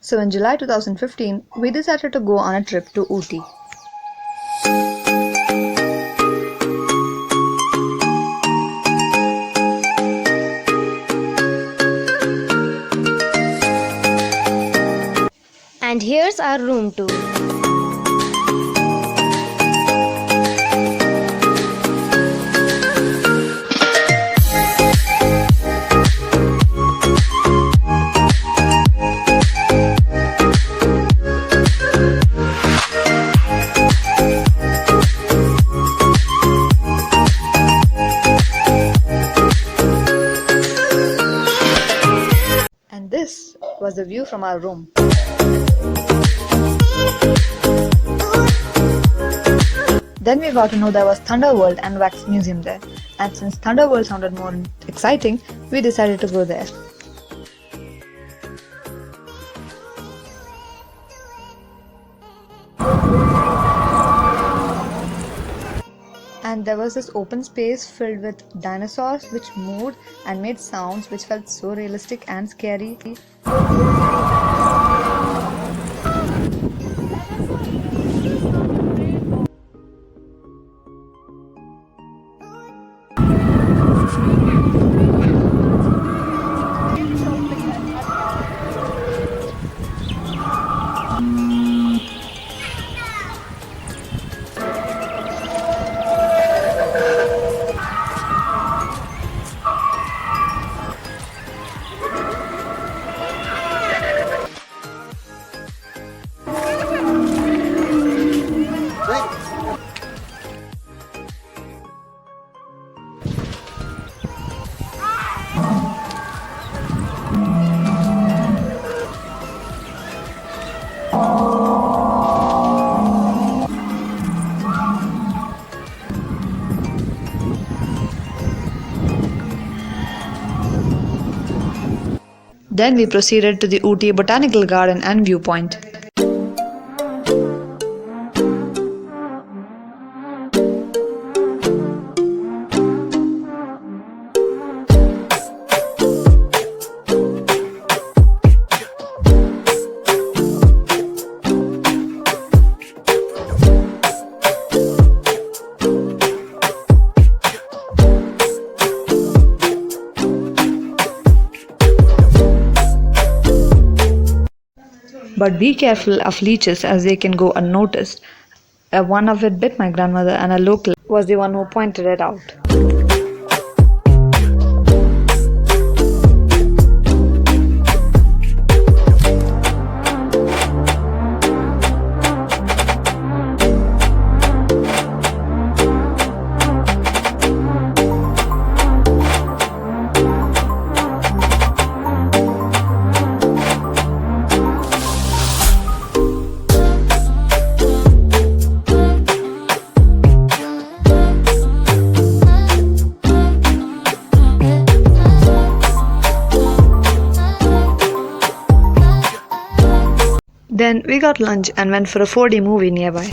So in July 2015, we decided to go on a trip to Ooty. And here's our room tour. And this was the view from our room. Then we got to know there was Thunderworld and Wax Museum there. And since Thunderworld sounded more exciting, we decided to go there. And there was this open space filled with dinosaurs which moved and made sounds which felt so realistic and scary. Then we proceeded to the Ooty Botanical Garden and Viewpoint. But be careful of leeches as they can go unnoticed. One of it bit my grandmother and a local was the one who pointed it out. Then we got lunch and went for a 4D movie nearby.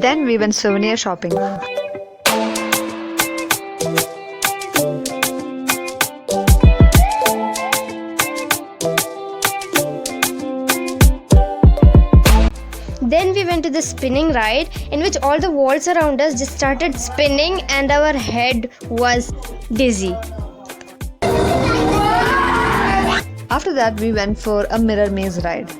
Then we went souvenir shopping. Then we went to the spinning ride in which all the walls around us just started spinning and our head was dizzy. After that, we went for a mirror maze ride.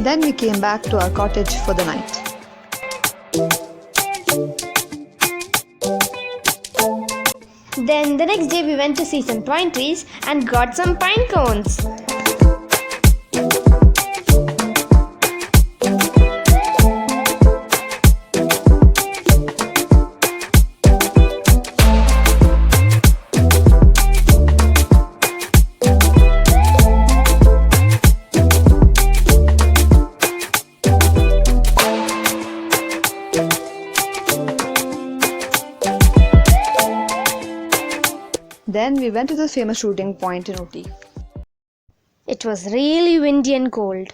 Then we came back to our cottage for the night. Then the next day we went to see some pine trees and got some pine cones. Then we went to the famous shooting point in Ooty. It was really windy and cold.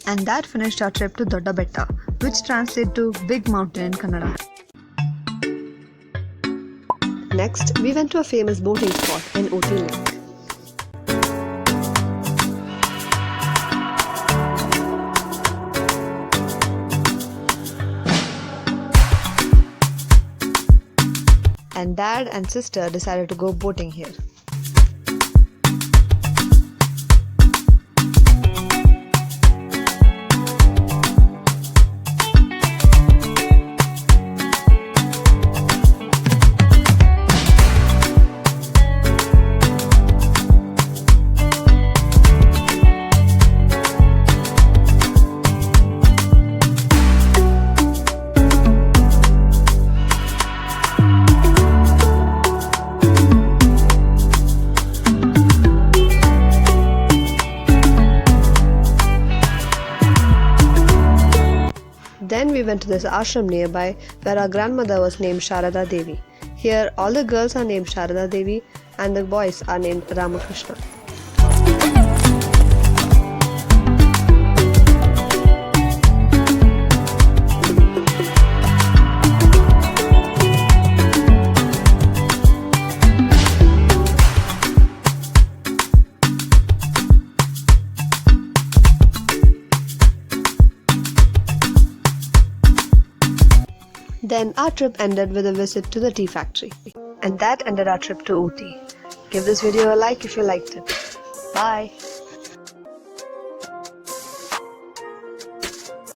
And that finished our trip to Dodda Betta, which translates to Big Mountain in Kannada. Next, we went to a famous boating spot in Ooty Lake. And dad and sister decided to go boating here. Then we went to this ashram nearby where our grandmother was named Sharada Devi. Here all the girls are named Sharada Devi and the boys are named Ramakrishna. Then our trip ended with a visit to the tea factory. And that ended our trip to Ooty. Give this video a like if you liked it. Bye.